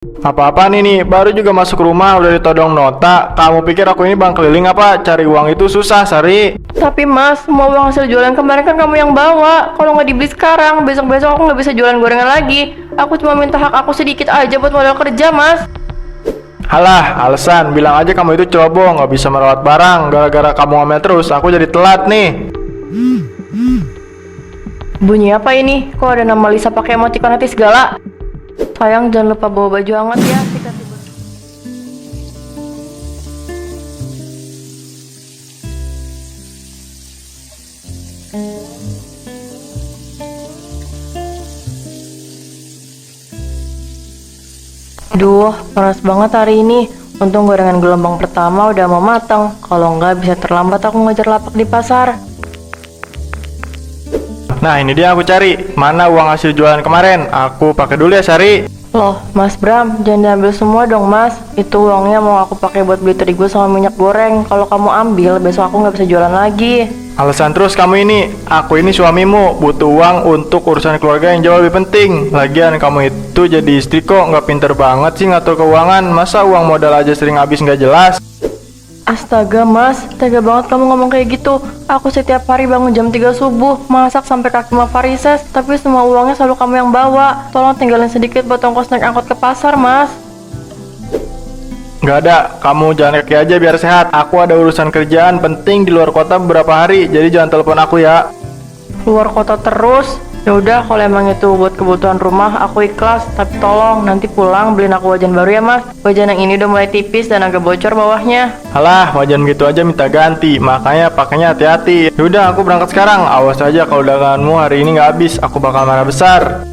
Apa-apa nih, baru juga masuk rumah udah ditodong nota. Kamu pikir aku ini bang keliling apa? Cari uang itu susah, Sari. Tapi mas, semua uang hasil jualan kemarin kan kamu yang bawa. Kalau nggak dibeli sekarang, besok-besok aku nggak bisa jualan gorengan lagi. Aku cuma minta hak aku sedikit aja buat modal kerja, mas. Halah, alasan. Bilang aja kamu itu ceroboh, nggak bisa merawat barang. Gara-gara kamu ngomel terus, aku jadi telat nih. Bunyi apa ini? Kok ada nama Lisa pakai emoticon hati segala? Sayang, jangan lupa bawa baju hangat ya. Aduh, panas banget hari ini. Untung gorengan gelombang pertama udah mau matang. Kalau nggak bisa terlambat aku ngejar lapak di pasar. Nah, ini dia aku cari. Mana uang hasil jualan kemarin? Aku pakai dulu ya, Sari. Loh, Mas Bram, jangan diambil semua dong, Mas. Itu uangnya mau aku pakai buat beli terigu sama minyak goreng. Kalau kamu ambil, besok aku nggak bisa jualan lagi. Alasan terus kamu ini. Aku ini suamimu, butuh uang untuk urusan keluarga yang jauh lebih penting. Lagian kamu itu jadi istri kok nggak pinter banget sih ngatur keuangan. Masa uang modal aja sering habis nggak jelas? Astaga, Mas, tega banget kamu ngomong kayak gitu. Aku setiap hari bangun jam 3 subuh, masak sampai kaki mau varises, tapi semua uangnya selalu kamu yang bawa. Tolong tinggalin sedikit buat ongkos naik angkot ke pasar, Mas. Nggak ada, kamu jalan kaki aja biar sehat. Aku ada urusan kerjaan penting di luar kota beberapa hari, jadi jangan telepon aku ya. Luar kota terus? Ya udah, kalau emang itu buat kebutuhan rumah, aku ikhlas. Tapi tolong nanti pulang beliin aku wajan baru ya, Mas. Wajan yang ini udah mulai tipis dan agak bocor bawahnya. Alah, wajan gitu aja minta ganti, makanya pakainya hati-hati. Yaudah, aku berangkat sekarang. Awas aja kalau daganganmu hari ini nggak habis, aku bakal marah besar.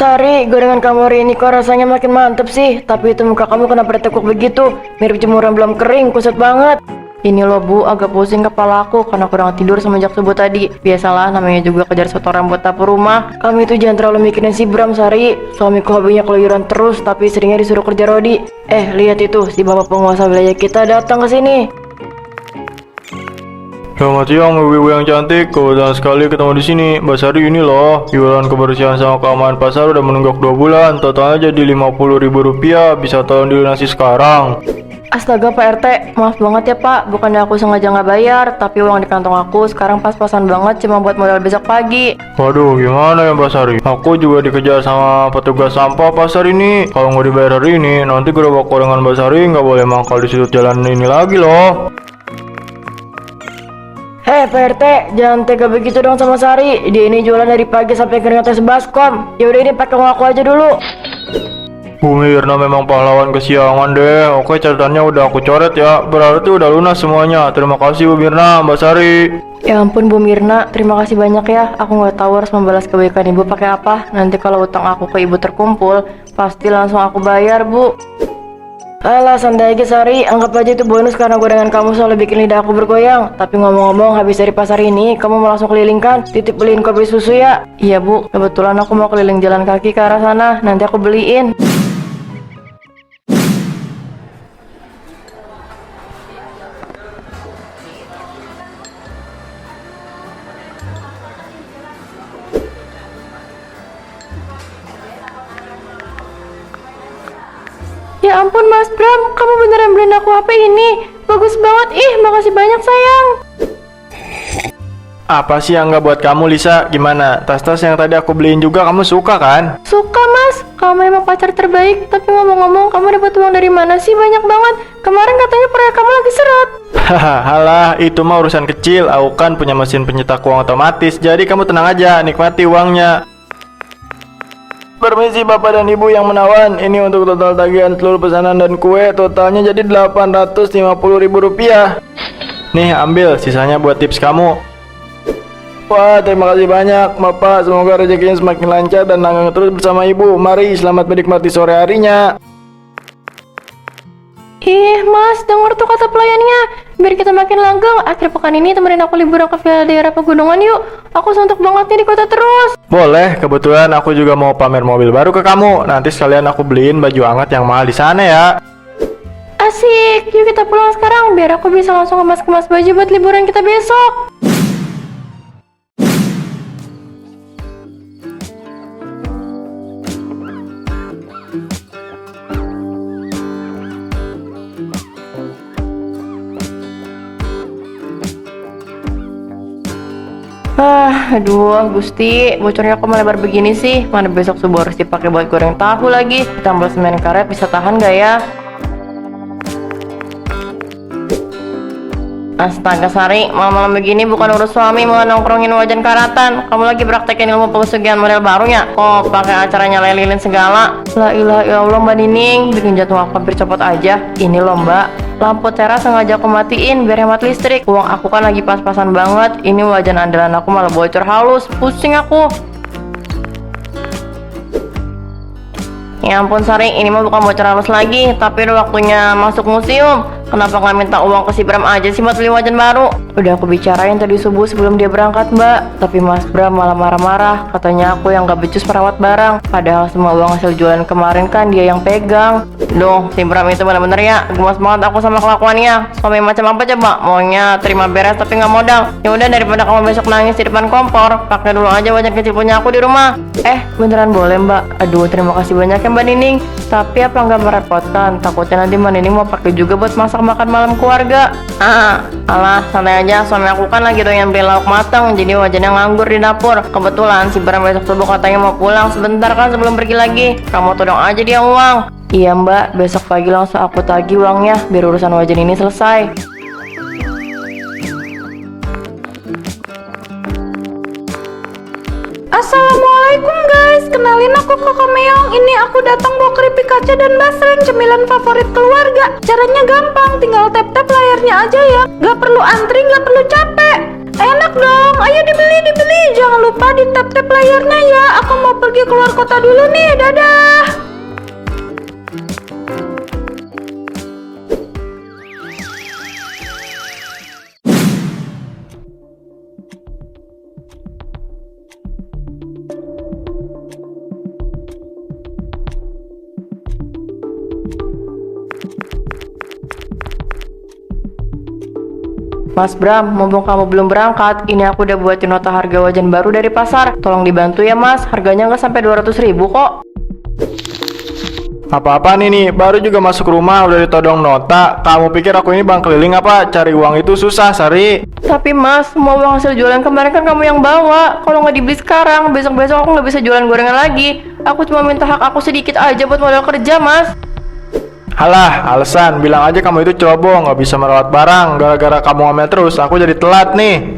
Sari, gorengan kamu hari ini kok rasanya makin mantep sih. Tapi itu muka kamu kenapa ditekuk begitu? Mirip jemuran belum kering, kusut banget. Ini loh bu, agak pusing kepala aku karena kurang tidur semenjak subuh tadi. Biasalah, namanya juga kejar setoran buat dapur rumah. Kamu itu jangan terlalu mikirin si Bram, Sari. Suamiku hobinya keluyuran terus, tapi seringnya disuruh kerja rodi. Lihat itu, si bapak penguasa wilayah kita datang ke sini. Selamat siang, ibu-ibu yang cantik. Kebetulan sekali ketemu di sini. Mbak Sari ini loh, iuran kebersihan sama keamanan pasar udah menunggak 2 bulan. Totalnya jadi Rp50.000. Bisa tolong dilunasi sekarang? Astaga Pak RT, maaf banget ya Pak. Bukannya aku sengaja nggak bayar, tapi uang di kantong aku sekarang pas-pasan banget cuma buat modal besok pagi. Waduh, gimana ya Mbak Sari? Aku juga dikejar sama petugas sampah pasar ini. Kalau nggak dibayar hari ini, nanti gerobak gorengan Mbak Sari nggak boleh mangkal di sudut jalan ini lagi loh. Hei Pak RT, jangan tega begitu dong sama Sari. Dia ini jualan dari pagi sampai keringatnya sebaskom. Ya udah ini pakai uang aku aja dulu. Bu Mirna memang pahlawan kesiangan deh. Oke, catatannya udah aku coret ya. Berarti udah lunas semuanya. Terima kasih Bu Mirna, Mbak Sari. Ya ampun Bu Mirna, terima kasih banyak ya. Aku nggak tahu harus membalas kebaikan ibu pakai apa. Nanti kalau utang aku ke ibu terkumpul, pasti langsung aku bayar Bu. Alah santai aja Sari, anggap aja itu bonus karena gorengan kamu selalu bikin lidah aku bergoyang. Tapi ngomong-ngomong, habis dari pasar ini, kamu mau langsung keliling kan? Titip beliin kopi susu ya? Iya Bu, kebetulan aku mau keliling jalan kaki ke arah sana, nanti aku beliin. Ya ampun Mas Bram, kamu beneran beliin aku HP ini? Bagus banget, makasih banyak sayang. Apa sih yang nggak buat kamu, Lisa? Gimana? Tas-tas yang tadi aku beliin juga kamu suka kan? Suka Mas, kamu emang pacar terbaik. Tapi ngomong-ngomong, kamu dapat uang dari mana sih? Banyak banget. Kemarin katanya proyek kamu lagi seret. Halah, itu mah urusan kecil. Aku kan punya mesin pencetak uang otomatis. Jadi kamu tenang aja, nikmati uangnya. Permisi Bapak dan Ibu yang menawan. Ini untuk total tagihan seluruh pesanan dan kue. Totalnya jadi Rp850.000. Nih, ambil. Sisanya buat tips kamu. Wah, terima kasih banyak Bapak. Semoga rezekinya semakin lancar dan langgeng terus bersama Ibu. Mari, selamat menikmati sore harinya. Mas, dengar tuh kata pelayannya. biar kita makin langgeng. Akhir pekan ini temenin aku liburan ke villa daerah pegunungan yuk. Aku suntuk banget nih di kota terus. Boleh, kebetulan aku juga mau pamer mobil baru ke kamu. Nanti sekalian aku beliin baju hangat yang mahal di sana ya. Asik, yuk kita pulang sekarang biar aku bisa langsung kemas-kemas baju buat liburan kita besok. Aduh, Gusti, bocornya kok melebar begini sih? Mana besok subuh harus dipakai buat goreng tahu lagi. Ditambah semen karet bisa tahan gak ya? Astaga Sari, malam-malam begini bukan urus suami malah nongkrongin wajan karatan. Kamu lagi praktekin ilmu pesugihan model barunya? Kok pakai acaranya lilin segala? La ilaha illallah Mbak Nining, bikin jatuh aku hampir copot aja. Ini loh Mbak, lampu teras sengaja aku matiin biar hemat listrik. Uang aku kan lagi pas-pasan banget. Ini wajan andalan aku malah bocor halus, pusing aku. Ya ampun Sari, ini mah bukan bocor halus lagi, tapi udah waktunya masuk museum. Kenapa nggak minta uang ke si Bram aja sih buat beli wajan baru? Udah aku bicarain tadi subuh sebelum dia berangkat Mbak, tapi Mas Bram malah marah-marah. Katanya aku yang nggak becus merawat barang, padahal semua uang hasil jualan kemarin kan dia yang pegang. Duh, si Bram itu bener-bener ya, gemas banget aku sama kelakuannya. Suami macam apa coba? Maunya terima beres tapi nggak modal. Ya udah, daripada kamu besok nangis di depan kompor, pakai dulu aja wajan kecil punya aku di rumah. Beneran boleh Mbak? Aduh, terima kasih banyak ya Mbak Nining. Tapi apa nggak merepotkan? Takutnya nanti Mbak Nining mau pakai juga buat masak makan malam keluarga. Alah, santai aja. Suami aku kan lagi doyan beli lauk matang, jadi wajannya nganggur di dapur. Kebetulan si Bram besok subuh katanya mau pulang sebentar kan sebelum pergi lagi. Kamu todong aja dia uang. Iya Mbak, besok pagi langsung aku tagih uangnya biar urusan wajan ini selesai. Assalamualaikum guys, kenalin aku Kakak Meong. Ini aku datang bawa keripik kaca dan basreng, cemilan favorit keluarga. Caranya gampang, tinggal tap-tap layarnya aja ya. Gak perlu antri, gak perlu capek. Enak dong, ayo dibeli. Jangan lupa di tap-tap layarnya ya. Aku mau pergi keluar kota dulu nih, dadah. Mas Bram, mumpung kamu belum berangkat, ini aku udah buatin nota harga wajan baru dari pasar. Tolong dibantu ya Mas, harganya nggak sampai 200.000 kok. Apa-apa nih, baru juga masuk rumah udah ditodong nota. Kamu pikir aku ini bang keliling apa? Cari uang itu susah, Sari. Tapi Mas, semua uang hasil jualan kemarin kan kamu yang bawa. Kalau nggak dibeli sekarang, besok-besok aku nggak bisa jualan gorengan lagi. Aku cuma minta hak aku sedikit aja buat modal kerja Mas. Halah, alasan. Bilang aja kamu itu ceroboh, nggak bisa merawat barang. Gara-gara kamu ngomel terus, aku jadi telat nih.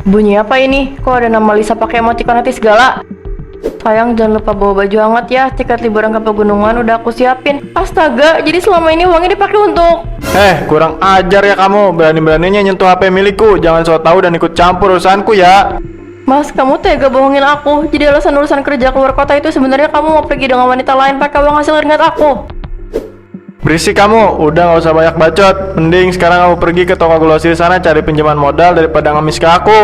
Bunyi apa ini? Kok ada nama Lisa pakai emoticon hati segala? Sayang, jangan lupa bawa baju hangat ya. Tiket liburan ke pegunungan udah aku siapin. Astaga, jadi selama ini uangnya dipakai untuk... Kurang ajar ya kamu. Berani-beraninya nyentuh HP milikku. Jangan so tahu dan ikut campur urusanku ya. Mas, kamu tega bohongin aku. Jadi alasan urusan kerja keluar kota itu sebenarnya kamu mau pergi dengan wanita lain pakai uang hasil keringat aku. Berisik kamu, udah nggak usah banyak bacot. Mending sekarang kamu pergi ke toko grosir sana cari pinjaman modal daripada ngemis ke aku.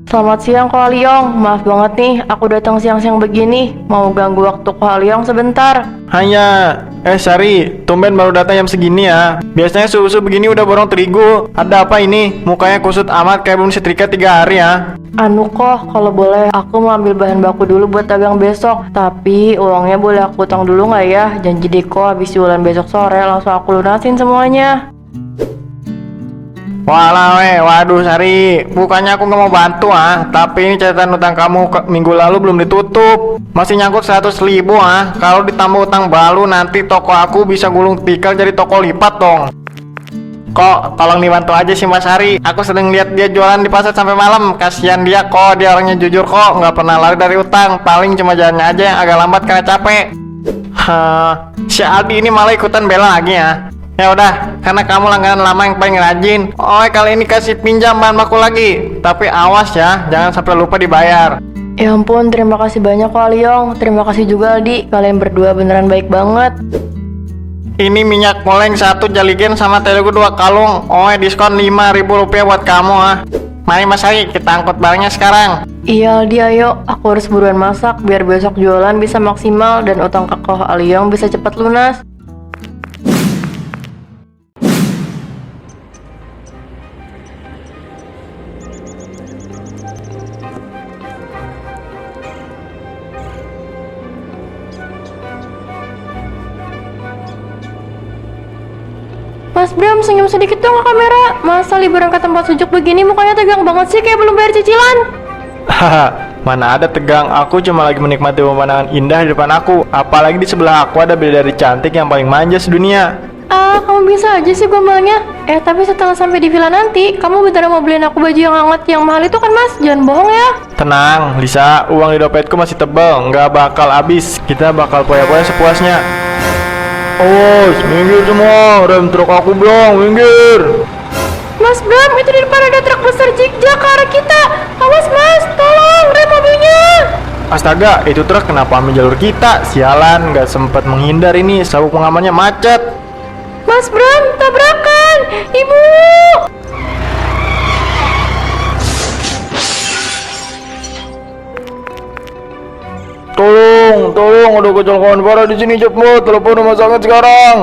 Selamat siang Ko Haliong, maaf banget nih aku datang siang-siang begini. Mau ganggu waktu Ko Haliong sebentar. Sari, tumben baru datang jam segini ya. Biasanya subuh-subuh begini udah borong terigu. Ada apa ini? Mukanya kusut amat kayak belum setrika 3 hari ya. Anu Ko, kalau boleh aku mau ambil bahan baku dulu buat dagang besok. Tapi uangnya boleh aku utang dulu nggak ya? Janji deh Ko, habis jualan besok sore langsung aku lunasin semuanya. Waduh Sari, bukannya aku nggak mau bantu tapi ini catatan utang kamu minggu lalu belum ditutup, masih nyangkut 100.000 Kalau ditambah utang baru nanti toko aku bisa gulung tikar jadi toko lipat dong. Kok tolong dibantu aja sih Mas Sari, aku sering lihat dia jualan di pasar sampai malam. Kasihan dia kok, dia orangnya jujur kok, nggak pernah lari dari utang, paling cuma jalannya aja yang agak lambat karena capek. Si Aldi ini malah ikutan bela lagi ya. Ya udah, karena kamu langganan lama yang paling rajin, kali ini kasih pinjam bahan baku lagi. Tapi awas ya, jangan sampai lupa dibayar. Ya ampun, terima kasih banyak kok Aliong. Terima kasih juga Aldi, kalian berdua beneran baik banget. Ini minyak moleng 1 jaligen sama terigu 2 kalung. Diskon Rp5.000 buat kamu ah. Mari Mas Ari, kita angkut barangnya sekarang. Iya Aldi, ayo. Aku harus buruan masak biar besok jualan bisa maksimal dan utang ke Koh Aliong bisa cepat lunas. Mas Bram, senyum sedikit dong ke kamera. Masa liburan ke tempat sejuk begini mukanya tegang banget sih, kayak belum bayar cicilan. Haha, mana ada tegang, aku cuma lagi menikmati pemandangan indah di depan aku. Apalagi di sebelah aku ada bidadari cantik yang paling manja sedunia. Kamu bisa aja sih gombalnya. Tapi setelah sampai di villa nanti, kamu beneran mau beliin aku baju yang hangat yang mahal itu kan Mas? Jangan bohong ya. Tenang, Lisa, uang di dompetku masih tebal, nggak bakal habis. Kita bakal poya-poya sepuasnya. Minggir semua, rem truk aku belum, minggir. Mas Bram, itu di depan ada truk besar zigzag ke arah kita. Awas Mas, tolong, rem mobilnya. Astaga, itu truk kenapa ambil jalur kita? Sialan, nggak sempat menghindar ini, sabuk pengamannya macet. Mas Bram, tabrakan, Ibu. Tolong, ada kecelakaan parah di sini, cepet, telepon rumah sakit sekarang.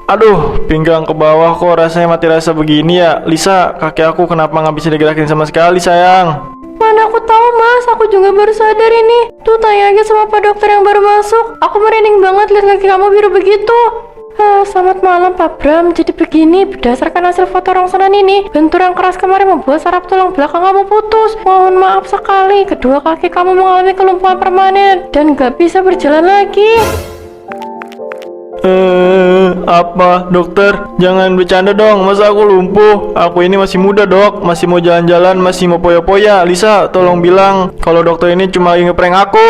Aduh, pinggang ke bawah kok rasanya mati rasa begini ya. Lisa, kaki aku kenapa nggak bisa digerakin sama sekali sayang? Mana aku tahu Mas, aku juga baru sadar ini. Tuh tanya aja sama Pak Dokter yang baru masuk. Aku merinding banget lihat kaki kamu biru begitu. Selamat malam Pak Bram. Jadi begini, berdasarkan hasil foto rongsonan ini, benturan keras kemarin membuat saraf tulang belakang kamu putus. Mohon maaf sekali, kedua kaki kamu mengalami kelumpuhan permanen dan gak bisa berjalan lagi. Apa dokter? Jangan bercanda dong, masa aku lumpuh? Aku ini masih muda dok, masih mau jalan-jalan, masih mau poya-poya. Lisa, tolong bilang kalau dokter ini cuma lagi ngeprank aku.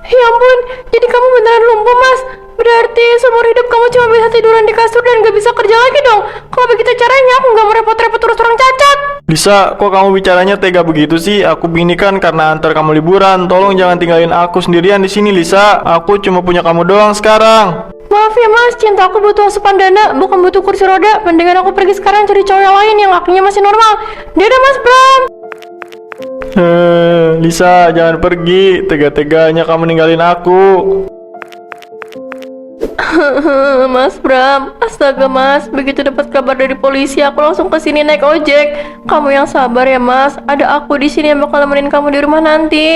Ya ampun, jadi kamu beneran lumpuh Mas? Berarti seumur hidup kamu cuma bisa tiduran di kasur dan gak bisa kerja lagi dong? Kalau begitu caranya aku gak mau repot-repot terus orang cacat. Lisa, kok kamu bicaranya tega begitu sih? Aku begini kan karena antar kamu liburan. Tolong jangan tinggalin aku sendirian di sini Lisa. Aku cuma punya kamu doang sekarang. Maaf ya Mas, cinta aku butuh asupan dana, bukan butuh kursi roda. Mendingan aku pergi sekarang cari cowok yang lain yang kakinya masih normal. Dadah Mas Bram. Lisa, jangan pergi. Tega-teganya kamu ninggalin aku. Mas Bram, astaga Mas, begitu dapat kabar dari polisi aku langsung kesini naik ojek. Kamu yang sabar ya Mas, ada aku di sini yang bakal nemenin kamu di rumah nanti.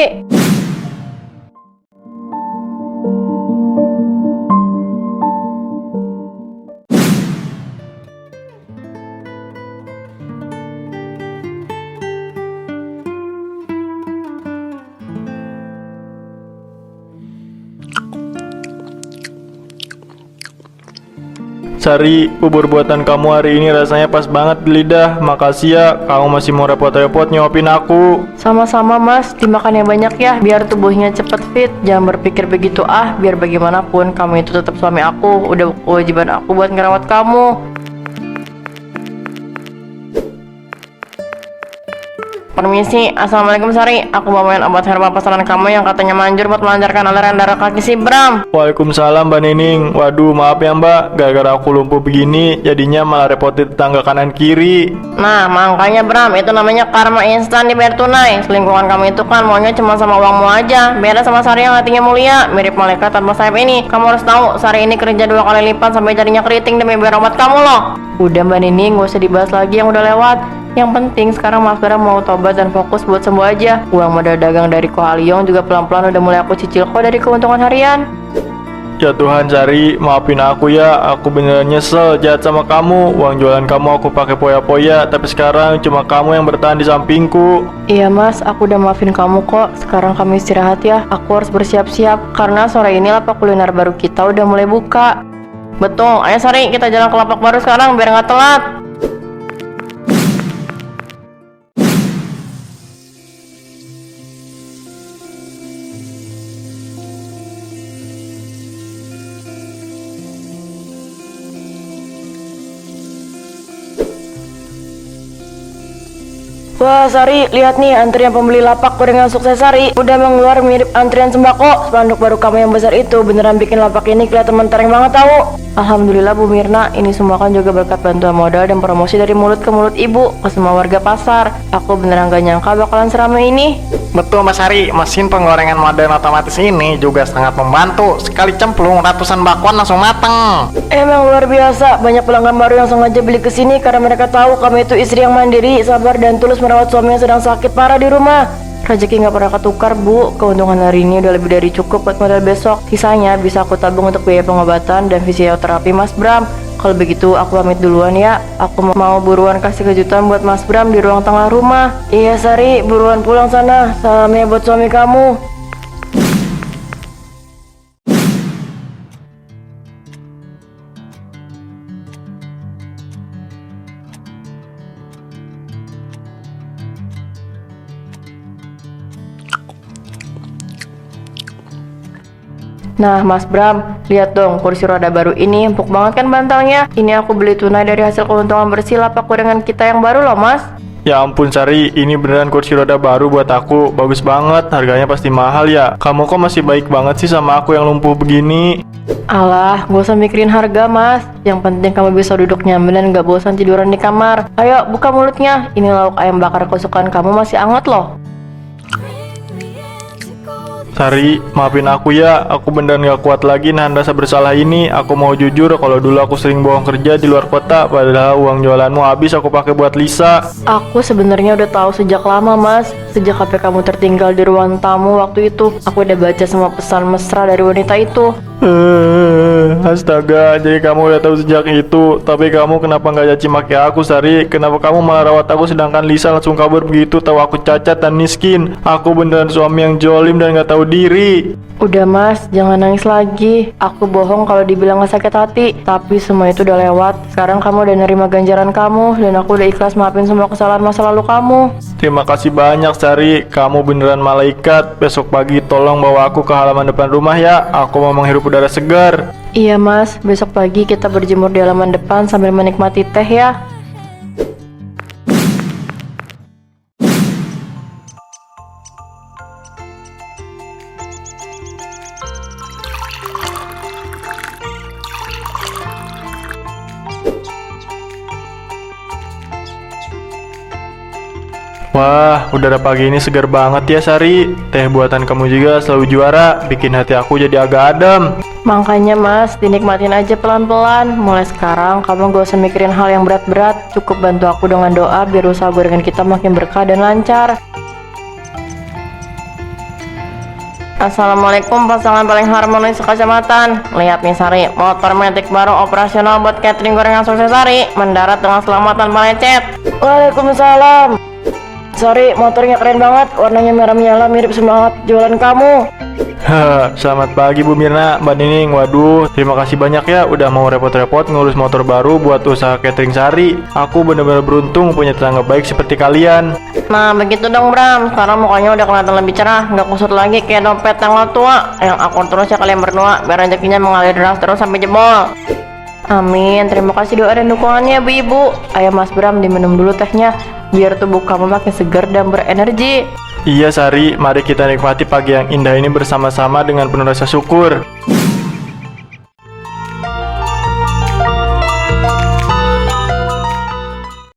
Sari, bubur buatan kamu hari ini rasanya pas banget di lidah. Makasih ya, kamu masih mau repot-repot nyuapin aku. Sama-sama Mas, dimakan yang banyak ya, biar tubuhnya cepet fit. Jangan berpikir begitu biar bagaimanapun kamu itu tetap suami aku. Udah kewajiban aku buat ngerawat kamu. Permisi, assalamualaikum Sari. Aku bawain obat herbal pesanan kamu yang katanya manjur buat melancarkan aliran darah kaki si Bram. Waalaikumsalam Mbak Nining. Waduh, maaf ya Mbak, gara-gara aku lumpuh begini jadinya malah repotin tetangga kanan kiri. Nah, makanya Bram, itu namanya karma instan dibayar tunai. Selingkuhan kamu itu kan maunya cuma sama uangmu aja. Beda sama Sari yang hatinya mulia, mirip malaikat tanpa sayap ini. Kamu harus tahu, Sari ini kerja 2 kali lipat sampai jadinya keriting demi bayar obat kamu loh. Udah Mbak Nining, gak usah dibahas lagi yang udah lewat. Yang penting sekarang Mas Bram mau tobat dan fokus buat sembuh aja. Uang modal dagang dari Koh Aliong juga pelan-pelan udah mulai aku cicil kok dari keuntungan harian. Ya Tuhan Sari, maafin aku ya. Aku beneran nyesel jahat sama kamu. Uang jualan kamu aku pakai poya-poya, tapi sekarang cuma kamu yang bertahan di sampingku. Iya mas, aku udah maafin kamu kok. Sekarang kami istirahat ya. Aku harus bersiap-siap karena sore ini lapak kuliner baru kita udah mulai buka. Betul, ayo Sari, kita jalan ke lapak baru sekarang biar nggak telat. Wah Sari, lihat nih antrian pembeli lapak gorengan sukses Sari udah mengeluar mirip antrian sembako. Spanduk baru kamu yang besar itu beneran bikin lapak ini kelihatan mentereng banget tahu. Alhamdulillah Bu Mirna, ini semua kan juga berkat bantuan modal dan promosi dari mulut ke mulut ibu ke semua warga pasar. Aku beneran gak nyangka bakalan seramai ini. Betul Mas Hari, mesin penggorengan modern otomatis ini juga sangat membantu. Sekali cemplung ratusan bakwan langsung mateng. Emang luar biasa, banyak pelanggan baru yang sengaja beli kesini karena mereka tahu kamu itu istri yang mandiri, sabar dan tulus merawat suami yang sedang sakit parah di rumah. Rezeki nggak pernah ketukar Bu, keuntungan hari ini udah lebih dari cukup buat modal besok. Sisanya bisa aku tabung untuk biaya pengobatan dan fisioterapi Mas Bram. Kalau begitu aku pamit duluan ya. Aku mau buruan kasih kejutan buat Mas Bram di ruang tengah rumah. Iya Sari, buruan pulang sana. Salamnya buat suami kamu. Nah Mas Bram, lihat dong kursi roda baru ini empuk banget kan bantalnya. Ini aku beli tunai dari hasil keuntungan bersih lapak gorengan kita yang baru loh Mas. Ya ampun Sari, ini beneran kursi roda baru buat aku. Bagus banget, harganya pasti mahal ya. Kamu kok masih baik banget sih sama aku yang lumpuh begini? Alah, gak usah mikirin harga Mas. Yang penting kamu bisa duduk nyaman dan gak bosan tiduran di kamar. Ayo buka mulutnya, ini lauk ayam bakar kesukaan kamu masih anget loh. Sari, maafin aku ya, aku beneran gak kuat lagi nahan rasa bersalah ini. Aku mau jujur, kalau dulu aku sering bohong kerja di luar kota, padahal uang jualanmu habis aku pakai buat Lisa. Aku sebenarnya udah tahu sejak lama Mas. Sejak HP kamu tertinggal di ruang tamu waktu itu, aku udah baca semua pesan mesra dari wanita itu. Astaga, jadi kamu udah tahu sejak itu. Tapi kamu kenapa nggak caci maki aku Sari? Kenapa kamu malah rawat aku sedangkan Lisa langsung kabur begitu tahu aku cacat dan miskin? Aku beneran suami yang jolim dan nggak tahu diri. Udah Mas, jangan nangis lagi. Aku bohong kalau dibilang gak sakit hati. Tapi semua itu udah lewat. Sekarang kamu udah nerima ganjaran kamu. Dan aku udah ikhlas maafin semua kesalahan masa lalu kamu. Terima kasih banyak Sari, kamu beneran malaikat. Besok pagi tolong bawa aku ke halaman depan rumah ya. Aku mau menghirup udara segar. Iya Mas, besok pagi kita berjemur di halaman depan sambil menikmati teh ya. Wah, udara pagi ini segar banget ya Sari. Teh buatan kamu juga selalu juara, bikin hati aku jadi agak adem. Makanya Mas, dinikmatin aja pelan-pelan. Mulai sekarang kamu gak usah mikirin hal yang berat-berat. Cukup bantu aku dengan doa biar usaha gorengan kita makin berkah dan lancar. Assalamualaikum pasangan paling harmonis sekecamatan. Lihat nih Sari, motor metik baru operasional buat catering gorengan sukses Sari. Mendarat dengan selamat tanpa lecet. Waalaikumsalam. Sari, motornya keren banget. Warnanya merah menyala mirip semangat jualan kamu. Selamat pagi Bu Mirna, Mbak Nining. Waduh, terima kasih banyak ya udah mau repot-repot ngurus motor baru buat usaha catering Sari. Aku bener-bener beruntung punya tetangga baik seperti kalian. Nah begitu dong Bram, sekarang mukanya udah kelihatan lebih cerah, nggak kusut lagi kayak dompet tanggal tua. Yang akur terus ya kalian berdua, biar rezekinya mengalir deras terus sampai jebol. Amin, terima kasih doa dan dukungannya Bu Ibu. Ayo Mas Bram diminum dulu tehnya, biar tubuh kamu makin segar dan berenergi. Iya Sari, mari kita nikmati pagi yang indah ini bersama-sama dengan penuh rasa syukur.